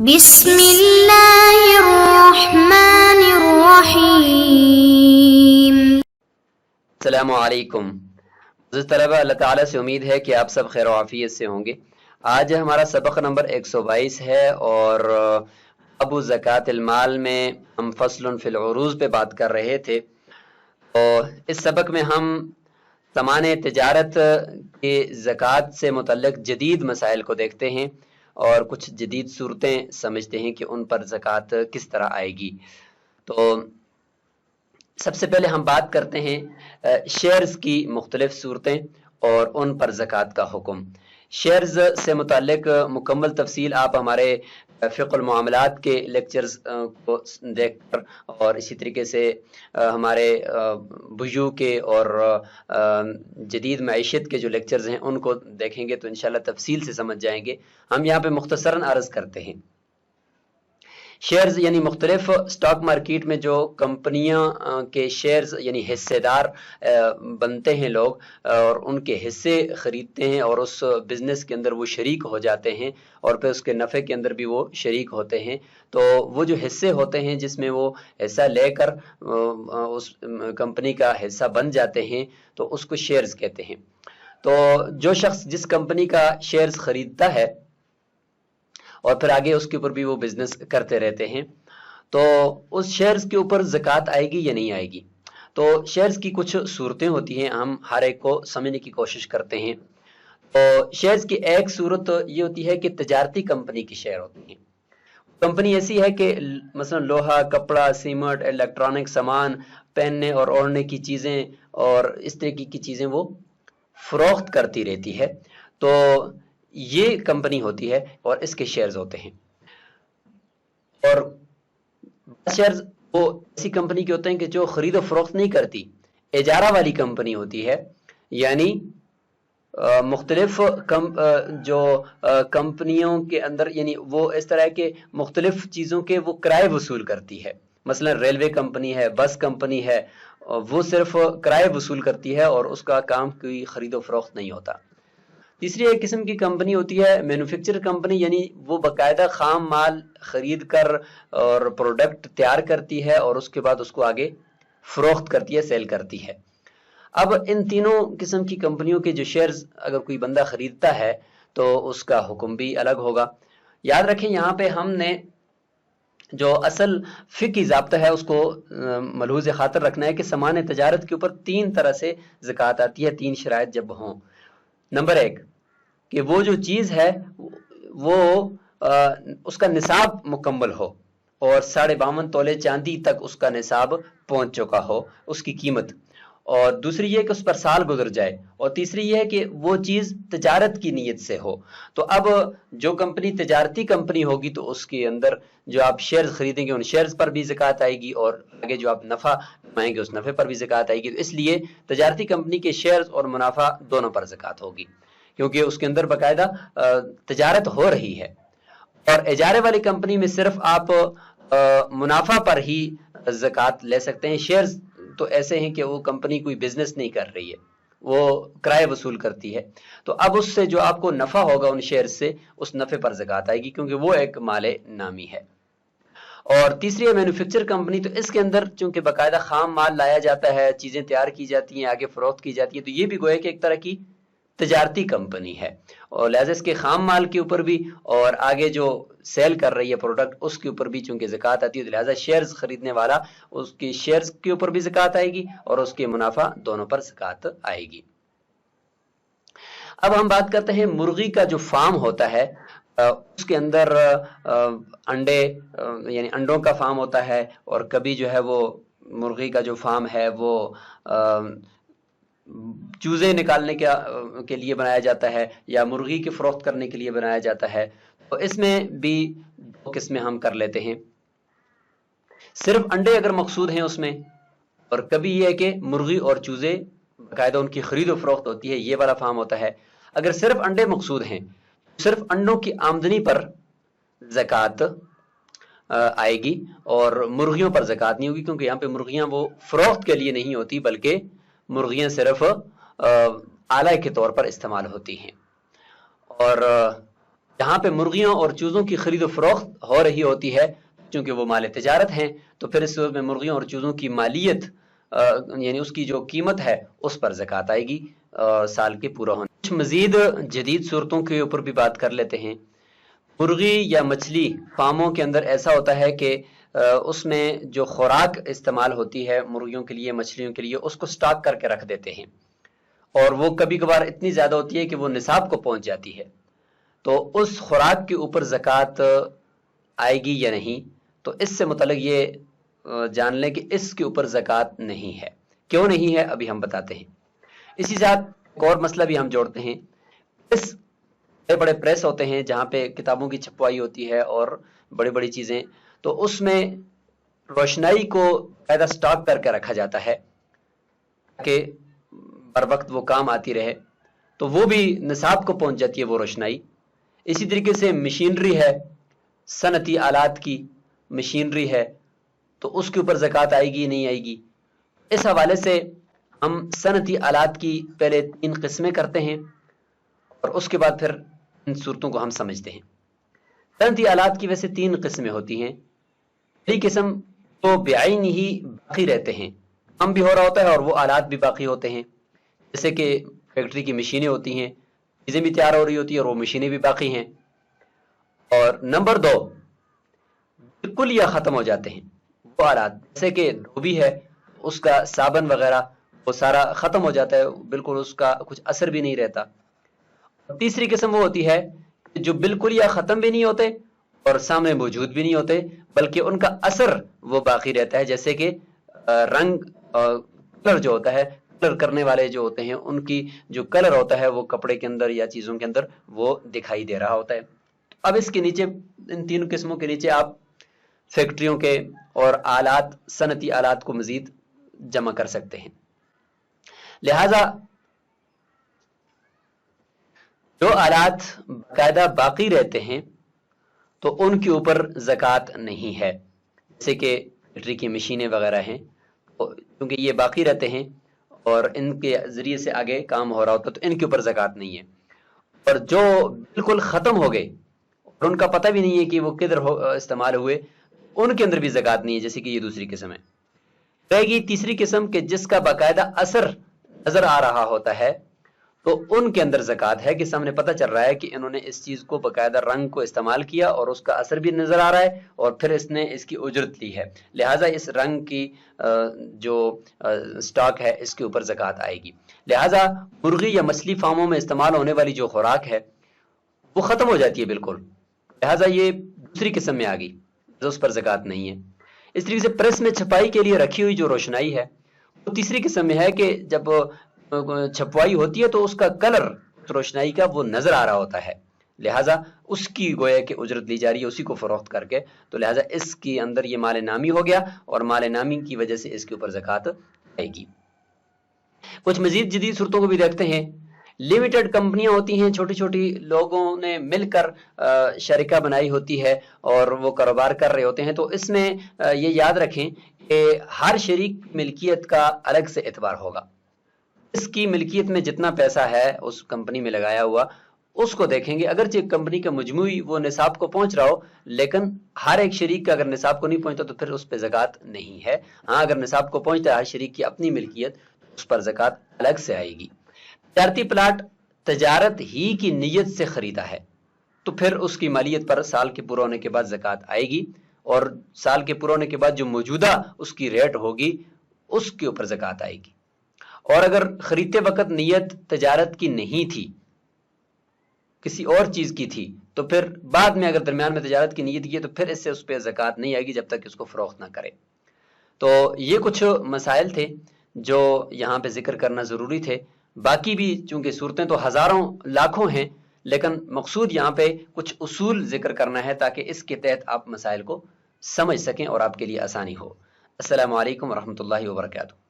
بسم اللہ الرحمن الرحیم۔ السلام علیکم عزیز طلبہ، اللہ تعالیٰ سے امید ہے کہ آپ سب خیر و عافیت سے ہوں گے۔ آج ہمارا سبق نمبر 122 ہے اور ابو زکوٰۃ المال میں ہم فصل فی العروض پہ بات کر رہے تھے۔ تو اس سبق میں ہم سامان تجارت کے زکوٰۃ سے متعلق جدید مسائل کو دیکھتے ہیں اور کچھ جدید صورتیں سمجھتے ہیں کہ ان پر زکوٰۃ کس طرح آئے گی۔ تو سب سے پہلے ہم بات کرتے ہیں شیئرز کی مختلف صورتیں اور ان پر زکوٰۃ کا حکم۔ شیئرز سے متعلق مکمل تفصیل آپ ہمارے فقہ المعاملات کے لیکچرز کو دیکھ کر اور اسی طریقے سے ہمارے بیوع کے اور جدید معیشت کے جو لیکچرز ہیں ان کو دیکھیں گے تو انشاءاللہ تفصیل سے سمجھ جائیں گے۔ ہم یہاں پہ مختصراً عرض کرتے ہیں۔ شیئرز یعنی مختلف سٹاک مارکیٹ میں جو کمپنیاں کے شیئرز یعنی حصے دار بنتے ہیں لوگ اور ان کے حصے خریدتے ہیں اور اس بزنس کے اندر وہ شریک ہو جاتے ہیں اور پھر اس کے نفع کے اندر بھی وہ شریک ہوتے ہیں، تو وہ جو حصے ہوتے ہیں جس میں وہ حصہ لے کر اس کمپنی کا حصہ بن جاتے ہیں تو اس کو شیئرز کہتے ہیں۔ تو جو شخص جس کمپنی کا شیئرز خریدتا ہے اور پھر آگے اس کے اوپر بھی وہ بزنس کرتے رہتے ہیں تو اس شیئرز کے اوپر زکوٰۃ آئے گی یا نہیں آئے گی۔ تو شیئرز کی کچھ صورتیں ہوتی ہیں، ہم ہر ایک کو سمجھنے کی کوشش کرتے ہیں۔ تو شیئرز کی ایک صورت یہ ہوتی ہے کہ تجارتی کمپنی کی شیئر ہوتی ہیں۔ کمپنی ایسی ہے کہ مثلا لوہا، کپڑا، سیمنٹ، الیکٹرانک سامان، پہننے اور اوڑھنے کی چیزیں اور اس طریقے کی چیزیں وہ فروخت کرتی رہتی ہے، تو یہ کمپنی ہوتی ہے اور اس کے شیئرز ہوتے ہیں۔ اور شیئرز وہ ایسی کمپنی کے ہوتے ہیں کہ جو خرید و فروخت نہیں کرتی، اجارہ والی کمپنی ہوتی ہے، یعنی مختلف جو کمپنیوں کے اندر یعنی وہ اس طرح کے مختلف چیزوں کے وہ کرائے وصول کرتی ہے۔ مثلا ریلوے کمپنی ہے، بس کمپنی ہے، وہ صرف کرائے وصول کرتی ہے اور اس کا کام کوئی خرید و فروخت نہیں ہوتا۔ تیسری ایک قسم کی کمپنی ہوتی ہے مینوفیکچر کمپنی، یعنی وہ باقاعدہ خام مال خرید کر اور پروڈکٹ تیار کرتی ہے اور اس کے بعد اس کو آگے فروخت کرتی ہے، سیل کرتی ہے۔ اب ان تینوں قسم کی کمپنیوں کے جو شیئرز اگر کوئی بندہ خریدتا ہے تو اس کا حکم بھی الگ ہوگا۔ یاد رکھیں یہاں پہ ہم نے جو اصل فقہی ضابطہ ہے اس کو ملحوظ خاطر رکھنا ہے کہ سامان تجارت کے اوپر تین طرح سے زکوٰۃ آتی ہے، تین شرائط جب ہوں۔ نمبر ایک کہ وہ جو چیز ہے وہ اس کا نصاب مکمل ہو اور 52.5 تولے چاندی تک اس کا نصاب پہنچ چکا ہو اس کی قیمت، اور دوسری یہ کہ اس پر سال گزر جائے، اور تیسری یہ ہے کہ وہ چیز تجارت کی نیت سے ہو۔ تو اب جو کمپنی تجارتی کمپنی ہوگی تو اس کے اندر جو آپ شیئرز خریدیں گے ان شیئرز پر بھی زکوٰۃ آئے گی اور آگے جو آپ نفع کمائیں گے اس نفع پر بھی زکوٰۃ آئے گی۔ تو اس لیے تجارتی کمپنی کے شیئرز اور منافع دونوں پر زکوٰۃ ہوگی کیونکہ اس کے اندر باقاعدہ تجارت ہو رہی ہے۔ اور اجارے والی کمپنی میں صرف آپ منافع پر ہی زکوٰۃ لے سکتے ہیں۔ شیئرز تو ایسے ہیں کہ وہ کمپنی کوئی بزنس نہیں کر رہی ہے، وہ کرائے وصول کرتی ہے، تو اب اس سے جو آپ کو نفع ہوگا ان شیئرز سے اس نفع پر زکوٰۃ آئے گی کیونکہ وہ ایک مال نامی ہے۔ اور تیسری ہے مینوفیکچر کمپنی، تو اس کے اندر چونکہ باقاعدہ خام مال لایا جاتا ہے، چیزیں تیار کی جاتی ہیں، آگے فروخت کی جاتی ہے، تو یہ بھی گویا کہ ایک طرح کی تجارتی کمپنی ہے اور لہذا اس کے خام مال کے اوپر بھی اور آگے جو سیل کر رہی ہے پروڈکٹ اس کے اوپر بھی چونکہ زکوٰۃ آتی ہے، تو لہذا شیئرز خریدنے والا اس کی شیئرز کے اوپر بھی زکوٰۃ آئے گی اور اس کے منافع دونوں پر زکوٰۃ آئے گی۔ اب ہم بات کرتے ہیں مرغی کا جو فارم ہوتا ہے، اس کے اندر انڈے یعنی انڈوں کا فارم ہوتا ہے، اور کبھی جو ہے وہ مرغی کا جو فارم ہے وہ چوزے نکالنے کے لیے بنایا جاتا ہے یا مرغی کی فروخت کرنے کے لیے بنایا جاتا ہے۔ تو اس میں بھی دو قسمیں ہم کر لیتے ہیں، صرف انڈے اگر مقصود ہیں اس میں، اور کبھی یہ ہے کہ مرغی اور چوزے باقاعدہ ان کی خرید و فروخت ہوتی ہے، یہ والا فارم ہوتا ہے۔ اگر صرف انڈے مقصود ہیں صرف انڈوں کی آمدنی پر زکوٰۃ آئے گی اور مرغیوں پر زکوٰۃ نہیں ہوگی کیونکہ یہاں پہ مرغیاں وہ فروخت کے لیے نہیں ہوتی بلکہ مرغیاں صرف آلہ کے طور پر استعمال ہوتی ہیں۔ اور جہاں پہ مرغیوں اور چوزوں کی خرید و فروخت ہو رہی ہوتی ہے، چونکہ وہ مال تجارت ہیں، تو پھر اس صورت میں مرغیوں اور چوزوں کی مالیت یعنی اس کی جو قیمت ہے اس پر زکوٰۃ آئے گی سال کے پورا ہونے۔ کچھ مزید جدید صورتوں کے اوپر بھی بات کر لیتے ہیں۔ مرغی یا مچھلی فارموں کے اندر ایسا ہوتا ہے کہ اس میں جو خوراک استعمال ہوتی ہے مرغیوں کے لیے، مچھلیوں کے لیے، اس کو سٹاک کر کے رکھ دیتے ہیں، اور وہ کبھی کبھار اتنی زیادہ ہوتی ہے کہ وہ نصاب کو پہنچ جاتی ہے، تو اس خوراک کے اوپر زکوٰۃ آئے گی یا نہیں؟ تو اس سے متعلق یہ جان لیں کہ اس کے اوپر زکوٰۃ نہیں ہے۔ کیوں نہیں ہے ابھی ہم بتاتے ہیں۔ اسی ساتھ ایک اور مسئلہ بھی ہم جوڑتے ہیں۔ اس بڑے بڑے پریس ہوتے ہیں جہاں پہ کتابوں کی چھپوائی ہوتی ہے اور بڑی بڑی چیزیں، تو اس میں روشنائی کو قاعدہ سٹاک کر کے رکھا جاتا ہے کہ ہر وقت وہ کام آتی رہے، تو وہ بھی نصاب کو پہنچ جاتی ہے وہ روشنائی۔ اسی طریقے سے مشینری ہے، صنعتی آلات کی مشینری ہے، تو اس کے اوپر زکوٰۃ آئے گی نہیں آئے گی؟ اس حوالے سے ہم صنعتی آلات کی پہلے 3 قسمیں کرتے ہیں اور اس کے بعد پھر ان صورتوں کو ہم سمجھتے ہیں۔ صنعتی آلات کی ویسے 3 قسمیں ہوتی ہیں۔ پہلی قسم تو بعین ہی باقی رہتے ہیں، کام بھی ہو رہا ہوتا ہے اور وہ آلات بھی باقی ہوتے ہیں، جیسے کہ فیکٹری کی مشینیں ہوتی ہیں، چیزیں بھی تیار ہو رہی ہوتی ہیں اور وہ مشینیں بھی باقی ہیں۔ اور نمبر 2، بالکل یا ختم ہو جاتے ہیں وہ آلات، جیسے کہ دھوبی ہے، اس کا صابن وغیرہ وہ سارا ختم ہو جاتا ہے، بالکل اس کا کچھ اثر بھی نہیں رہتا۔ تیسری قسم وہ ہوتی ہے جو بالکل یا ختم بھی نہیں ہوتے اور سامنے موجود بھی نہیں ہوتے، بلکہ ان کا اثر وہ باقی رہتا ہے، جیسے کہ رنگ کلر جو ہوتا ہے، کلر کرنے والے جو ہوتے ہیں ان کی جو کلر ہوتا ہے وہ کپڑے کے اندر یا چیزوں کے اندر وہ دکھائی دے رہا ہوتا ہے۔ اب اس کے نیچے، ان 3 قسموں کے نیچے آپ فیکٹریوں کے اور آلات، صنعتی آلات کو مزید جمع کر سکتے ہیں۔ لہذا جو آلات باقاعدہ باقی رہتے ہیں تو ان کے اوپر زکوٰۃ نہیں ہے، جیسے کہ فیکٹری کی مشینیں وغیرہ ہیں، کیونکہ یہ باقی رہتے ہیں اور ان کے ذریعے سے آگے کام ہو رہا ہوتا ہے تو ان کے اوپر زکوٰۃ نہیں ہے۔ اور جو بالکل ختم ہو گئے اور ان کا پتہ بھی نہیں ہے کہ وہ کدھر استعمال ہوئے، ان کے اندر بھی زکوٰۃ نہیں ہے، جیسے کہ یہ دوسری قسم ہے۔ رہے گی تیسری قسم کہ جس کا باقاعدہ اثر نظر آ رہا ہوتا ہے، تو ان کے اندر زکوٰۃ ہے کہ سامنے پتہ چل رہا ہے کہ انہوں نے اس چیز کو باقاعدہ رنگ کو استعمال کیا اور اس کا اثر بھی نظر آ رہا ہے اور پھر اس نے اس کی اجرت لی ہے، لہٰذا اس رنگ کی جو سٹاک ہے اس کے اوپر زکوٰۃ آئے گی۔ لہٰذا مرغی یا مچھلی فارموں میں استعمال ہونے والی جو خوراک ہے وہ ختم ہو جاتی ہے بالکل، لہٰذا یہ دوسری قسم میں آ گئی، اس پر زکوٰۃ نہیں ہے۔ اس طریقے سے پریس میں چھپائی کے لیے رکھی ہوئی جو روشنائی ہے وہ تیسری قسم میں ہے کہ جب چھپوائی ہوتی ہے تو اس کا کلر روشنائی کا وہ نظر آ رہا ہوتا ہے، لہٰذا اس کی گویا کہ اجرت لی جا رہی ہے اسی کو فروخت کر کے، تو لہٰذا اس کے اندر یہ مال نامی ہو گیا اور مال نامی کی وجہ سے اس کے اوپر زکوٰۃ آئے گی۔ کچھ مزید جدید صورتوں کو بھی دیکھتے ہیں۔ لمیٹڈ کمپنیاں ہوتی ہیں، چھوٹی چھوٹی لوگوں نے مل کر شرکہ بنائی ہوتی ہے اور وہ کاروبار کر رہے ہوتے ہیں، تو اس میں یہ یاد رکھیں کہ ہر شریک ملکیت کا الگ سے اعتبار ہوگا۔ اس کی ملکیت میں جتنا پیسہ ہے اس کمپنی میں لگایا ہوا اس کو دیکھیں گے، اگرچہ کمپنی کا مجموعی وہ نصاب کو پہنچ رہا ہو، لیکن ہر ایک شریک کا اگر نصاب کو نہیں پہنچتا تو پھر اس پہ زکوٰۃ نہیں ہے۔ ہاں اگر نصاب کو پہنچتا ہے ہر شریک کی اپنی ملکیت، اس پر زکوٰۃ الگ سے آئے گی۔ تجارتی پلاٹ تجارت ہی کی نیت سے خریدا ہے تو پھر اس کی مالیت پر سال کے پورا ہونے کے بعد زکوٰۃ آئے گی، اور سال کے پورا ہونے کے بعد جو موجودہ اس کی ریٹ ہوگی اس کے اوپر زکوٰۃ آئے گی۔ اور اگر خریدتے وقت نیت تجارت کی نہیں تھی، کسی اور چیز کی تھی، تو پھر بعد میں اگر درمیان میں تجارت کی نیت کی تو پھر اس سے اس پہ زکوٰۃ نہیں آئے گی جب تک اس کو فروخت نہ کرے۔ تو یہ کچھ مسائل تھے جو یہاں پہ ذکر کرنا ضروری تھے، باقی بھی چونکہ صورتیں تو ہزاروں لاکھوں ہیں، لیکن مقصود یہاں پہ کچھ اصول ذکر کرنا ہے تاکہ اس کے تحت آپ مسائل کو سمجھ سکیں اور آپ کے لیے آسانی ہو۔ السلام علیکم ورحمۃ اللہ وبرکاتہ۔